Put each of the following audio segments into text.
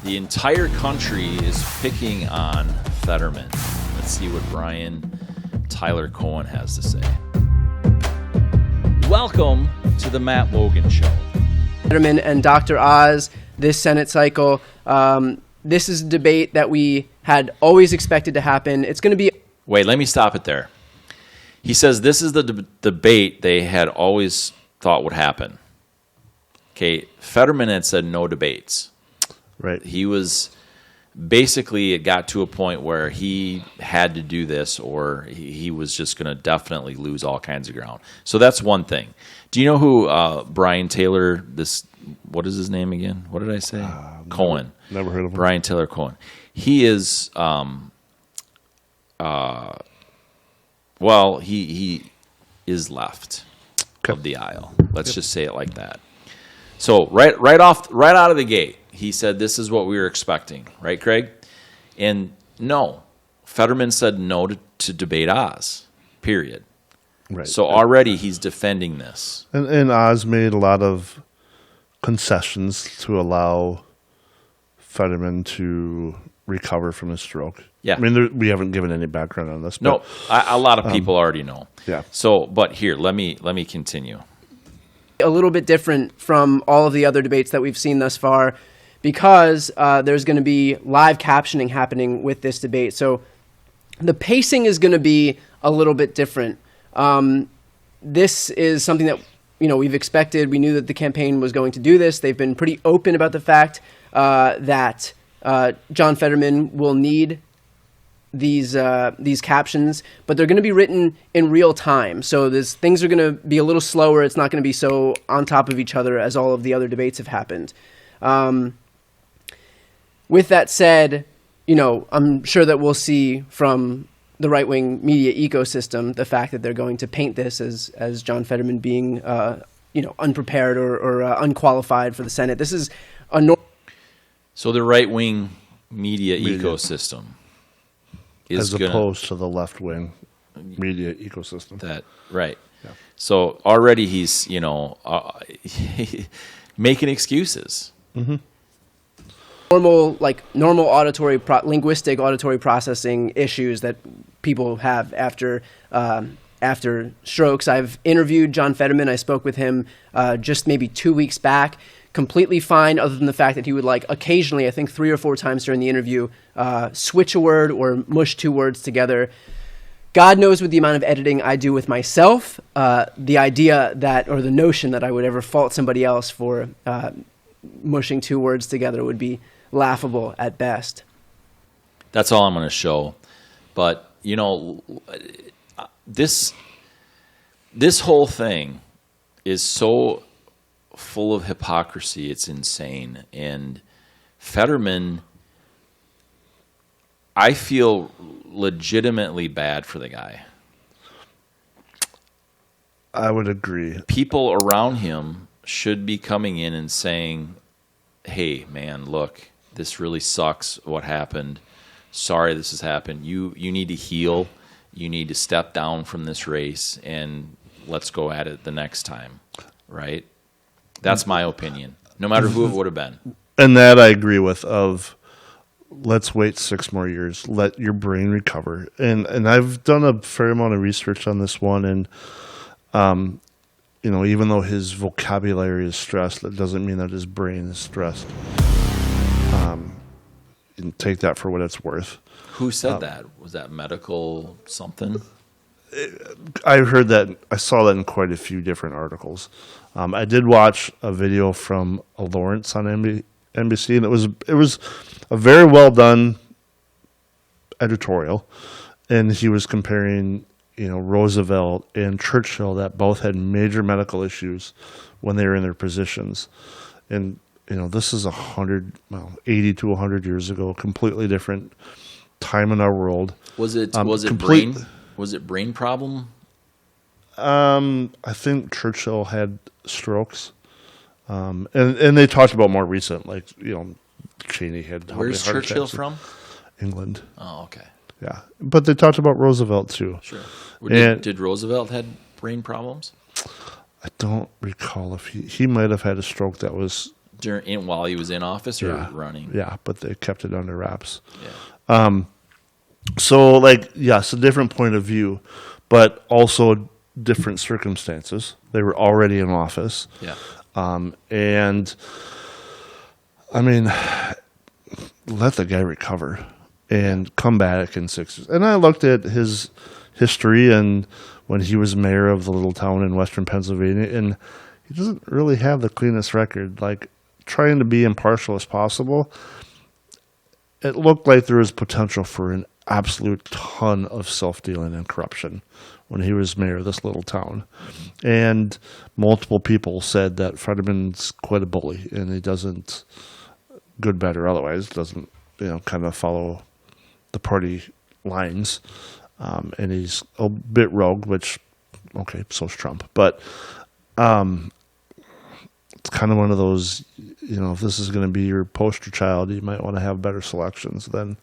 The entire country is picking on Fetterman. Let's see what Brian Tyler Cohen has to say. Welcome to the Matt Logan Show. Fetterman and Dr. Oz this Senate cycle. This is a debate that we had always expected to happen. It's going to be... Wait, let me stop it there. He says this is the debate they had always thought would happen. Okay, Fetterman had said no debates. Right. He was basically, it got to a point where he had to do this or he was just going to definitely lose all kinds of ground. So that's one thing. Do you know who Brian Taylor, what is his name again? What did I say? Cohen. Never heard of him. Brian Taylor Cohen. He is, he is left of the aisle. Let's just say it like that. So right out of the gate, he said this is what we were expecting, right, Craig? And no, Fetterman said no to debate Oz, period. Right. So already he's defending this. And Oz made a lot of concessions to allow Fetterman to recover from his stroke. Yeah. I mean, we haven't given any background on this. No, a lot of people already know. Yeah. So, but here, let me continue. A little bit different from all of the other debates that we've seen thus far because there's going to be live captioning happening with this debate. So the pacing is going to be a little bit different. This is something that we've expected. We knew that the campaign was going to do this. They've been pretty open about the fact that John Fetterman will need these captions, but they're going to be written in real time. So things are going to be a little slower. It's not going to be so on top of each other as all of the other debates have happened. With that said, I'm sure that we'll see from the right-wing media ecosystem the fact that they're going to paint this as John Fetterman being unprepared or unqualified for the Senate. This is So the right-wing media ecosystem is as opposed to the left-wing media ecosystem. Right. Yeah. So already he's making excuses. Mm-hmm. Normal linguistic auditory processing issues that people have after strokes. I've interviewed John Fetterman. I spoke with him just maybe 2 weeks back. Completely fine, other than the fact that he would occasionally, I think 3 or 4 times during the interview, switch a word or mush 2 words together. God knows with the amount of editing I do with myself, the idea that, or the notion that I would ever fault somebody else for mushing 2 words together would be laughable at best. That's all I'm going to show. But, this whole thing is so full of hypocrisy, it's insane. And Fetterman, I feel legitimately bad for the guy. I would agree. People around him should be coming in and saying, hey, man, look, this really sucks what happened. Sorry this has happened. You need to heal. You need to step down from this race, and let's go at it the next time, right? That's my opinion, no matter who it would have been. And that I agree with, of let's wait 6 more years, let your brain recover. And I've done a fair amount of research on this one, and even though his vocabulary is stressed, that doesn't mean that his brain is stressed. And take that for what it's worth. Who said that? Was that medical something? I heard that. I saw that in quite a few different articles. I did watch a video from Lawrence on NBC, and it was a very well done editorial, and he was comparing Roosevelt and Churchill, that both had major medical issues when they were in their positions, and this is 80 to 100 years ago, completely different time in our world. Was it brain problem? I think Churchill had strokes, and they talked about more recent, Cheney had. Where's Churchill from? England. Oh, okay. Yeah, but they talked about Roosevelt too. Sure. Did Roosevelt had brain problems? I don't recall if he might have had a stroke that was while he was in office or Yeah. running? Yeah, but they kept it under wraps. Yeah. So, like, yes, a different point of view, but also different circumstances. They were already in office. Yeah. And, I mean, let the guy recover and come back in 6 years. And I looked at his history and when he was mayor of the little town in western Pennsylvania, and he doesn't really have the cleanest record. Like, trying to be impartial as possible, it looked like there was potential for an absolute ton of self-dealing and corruption when he was mayor of this little town. And multiple people said that Fetterman's quite a bully, and he doesn't, good, bad, or otherwise, doesn't, kind of follow the party lines. And he's a bit rogue, which, okay, so's Trump. But it's kind of one of those, if this is going to be your poster child, you might want to have better selections than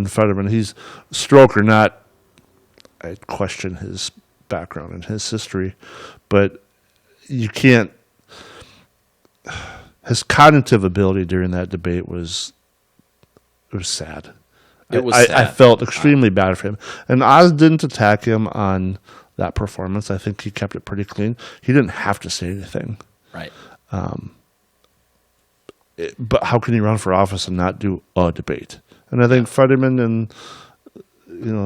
Fetterman. He's, stroke or not, I question his background and his history, but you can't. His cognitive ability during that debate was sad. It was I sad. felt extremely bad for him. And Oz didn't attack him on that performance. I think he kept it pretty clean. He didn't have to say anything. Right. But how can he run for office and not do a debate? And I think Fetterman and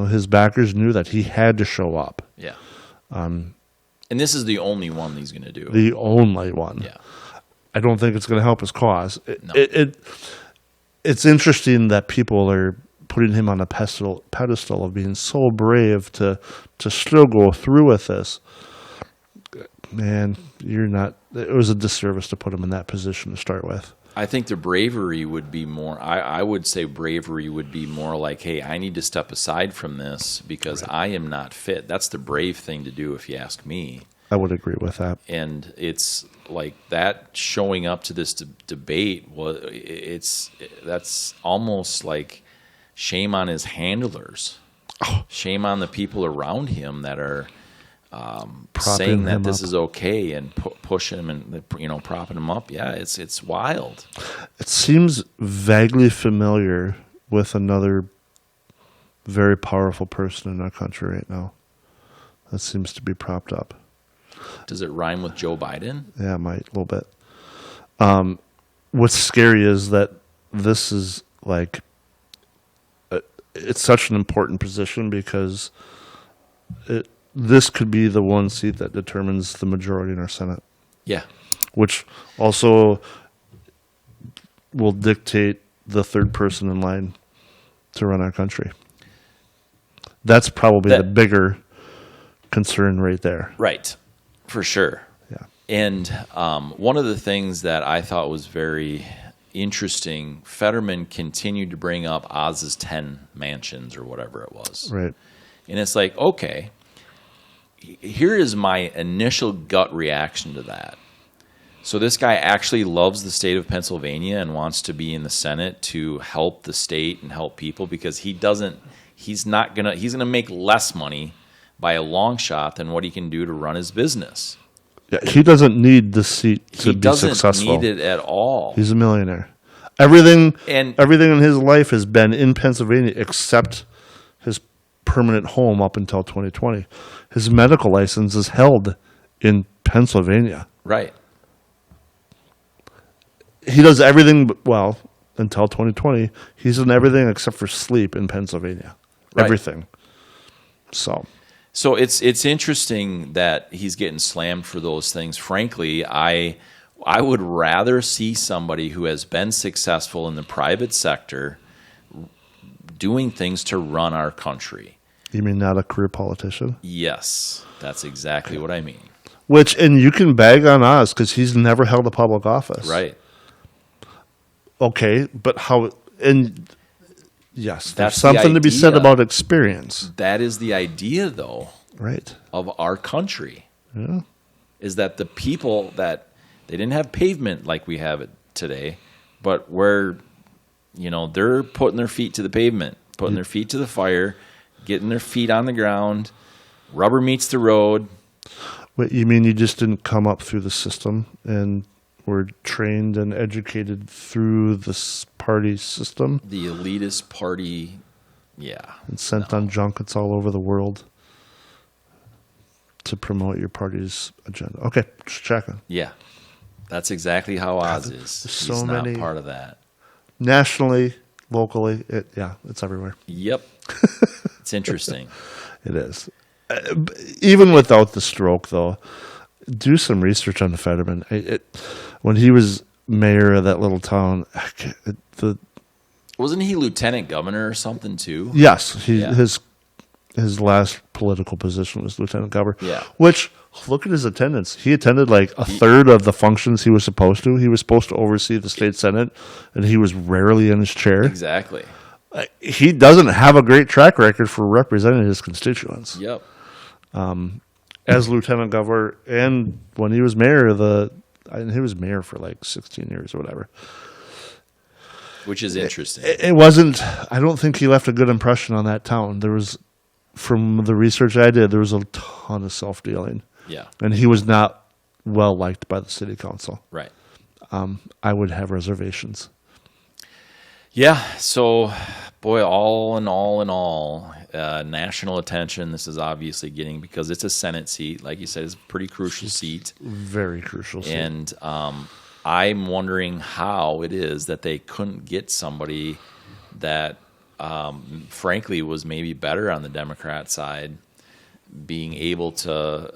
his backers knew that he had to show up. Yeah. And this is the only one he's going to do. The only one. Yeah. I don't think it's going to help his cause. No. It's interesting that people are putting him on a pedestal of being so brave to still go through with this. Man, you're not. It was a disservice to put him in that position to start with. I think the bravery would be more, I would say bravery would be more like, hey, I need to step aside from this because I am not fit. That's the brave thing to do if you ask me. I would agree with that. And it's like that showing up to this debate, that's almost like shame on his handlers. Shame on the people around him that are saying that this is okay and push him and propping him up. Yeah, it's wild. It seems vaguely familiar with another very powerful person in our country right now that seems to be propped up. Does it rhyme with Joe Biden? Yeah, it might, a little bit. What's scary is that this is like it's such an important position because this could be the one seat that determines the majority in our Senate. Yeah. Which also will dictate the third person in line to run our country. That's probably the bigger concern right there. Right. For sure. Yeah. And one of the things that I thought was very interesting, Fetterman continued to bring up Oz's 10 mansions or whatever it was. Right. And it's like, okay, here is my initial gut reaction to that. So this guy actually loves the state of Pennsylvania and wants to be in the Senate to help the state and help people because he's going to make less money by a long shot than what he can do to run his business. Yeah, he doesn't need the seat to be successful. He doesn't need it at all. He's a millionaire. Everything in his life has been in Pennsylvania except his permanent home up until 2020. His medical license is held in Pennsylvania. Right. He does everything, until 2020. He's done everything except for sleep in Pennsylvania. Right. Everything. So it's interesting that he's getting slammed for those things. Frankly, I would rather see somebody who has been successful in the private sector doing things to run our country. You mean not a career politician? Yes, that's exactly what I mean. And you can bag on Oz because he's never held a public office. Right. Okay, but how? And yes, there's That's something the to be said idea. about experience. That is the idea, though, Right. of our country. Yeah. Is that the people that they didn't have pavement like we have it today, but where, they're putting their feet to the pavement, putting their feet to the fire, getting their feet on the ground, rubber meets the road. Wait, you mean you just didn't come up through the system and were trained and educated through this party system The elitist party, yeah. and sent on junkets all over the world to promote your party's agenda. Okay, just checking. Yeah. That's exactly how Oz is. there's He's so not many- part of that. Nationally, locally, it's everywhere. Yep. It's interesting. It is. Even without the stroke, though, do some research on Fetterman. When he was mayor of that little town, Wasn't he lieutenant governor or something too? yes, Yeah. his last political position was lieutenant governor. Yeah. Which, look at his attendance. He attended like a third of the functions he was supposed to. He was supposed to oversee the state senate, and he was rarely in his chair. Exactly. He doesn't have a great track record for representing his constituents. Yep. As lieutenant governor, and when he was mayor, he was mayor for like 16 years or whatever. Which is interesting. It wasn't. I don't think he left a good impression on that town. There was, from the research I did, there was a ton of self-dealing, Yeah. and he was not well liked by the city council. Right. I would have reservations. Yeah. So, boy, all in all, national attention this is obviously getting because it's a Senate seat. Like you said, it's a pretty crucial seat. Very crucial. And I'm wondering how it is that they couldn't get somebody that, frankly, was maybe better on the Democrat side, being able to,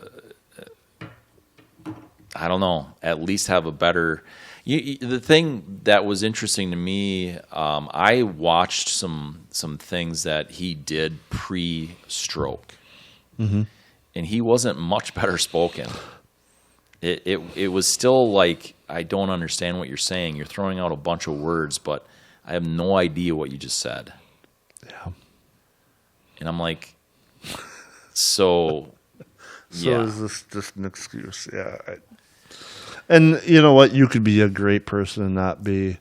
I don't know, at least have a better. The thing that was interesting to me, I watched some things that he did pre-stroke, and he wasn't much better spoken. It was still like, I don't understand what you're saying. You're throwing out a bunch of words, but I have no idea what you just said. Yeah. And I'm like, so yeah. is this just an excuse? Yeah. And you know what? You could be a great person and not be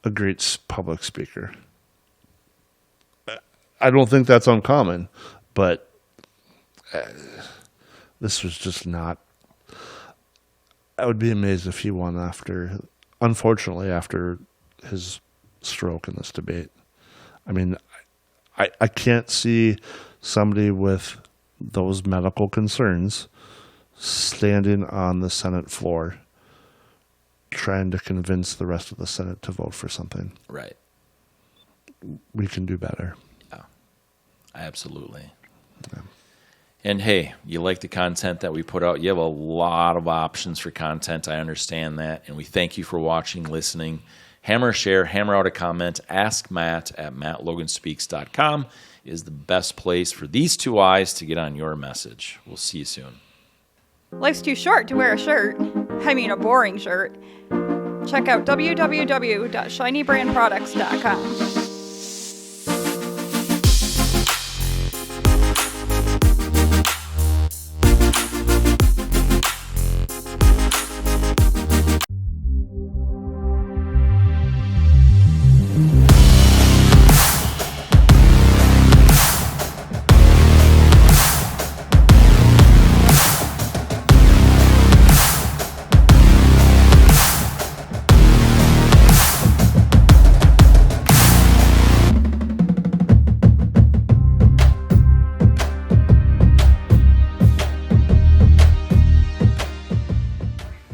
a great public speaker. I don't think that's uncommon, but this was just not. I would be amazed if he won unfortunately, after his stroke in this debate. I mean, I can't see somebody with those medical concerns standing on the Senate floor trying to convince the rest of the Senate to vote for something. Right. We can do better. Yeah. Absolutely. Yeah. And hey, you like the content that we put out, you have a lot of options for content. I understand that. And we thank you for watching, listening. Hammer a share, hammer out a comment. Ask Matt at mattloganspeaks.com is the best place for these two eyes to get on your message. We'll see you soon. Life's too short to wear a shirt. I mean, a boring shirt. Check out www.shinybrandproducts.com.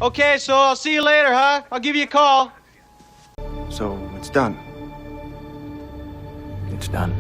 Okay, so I'll see you later, huh? I'll give you a call. So it's done. It's done.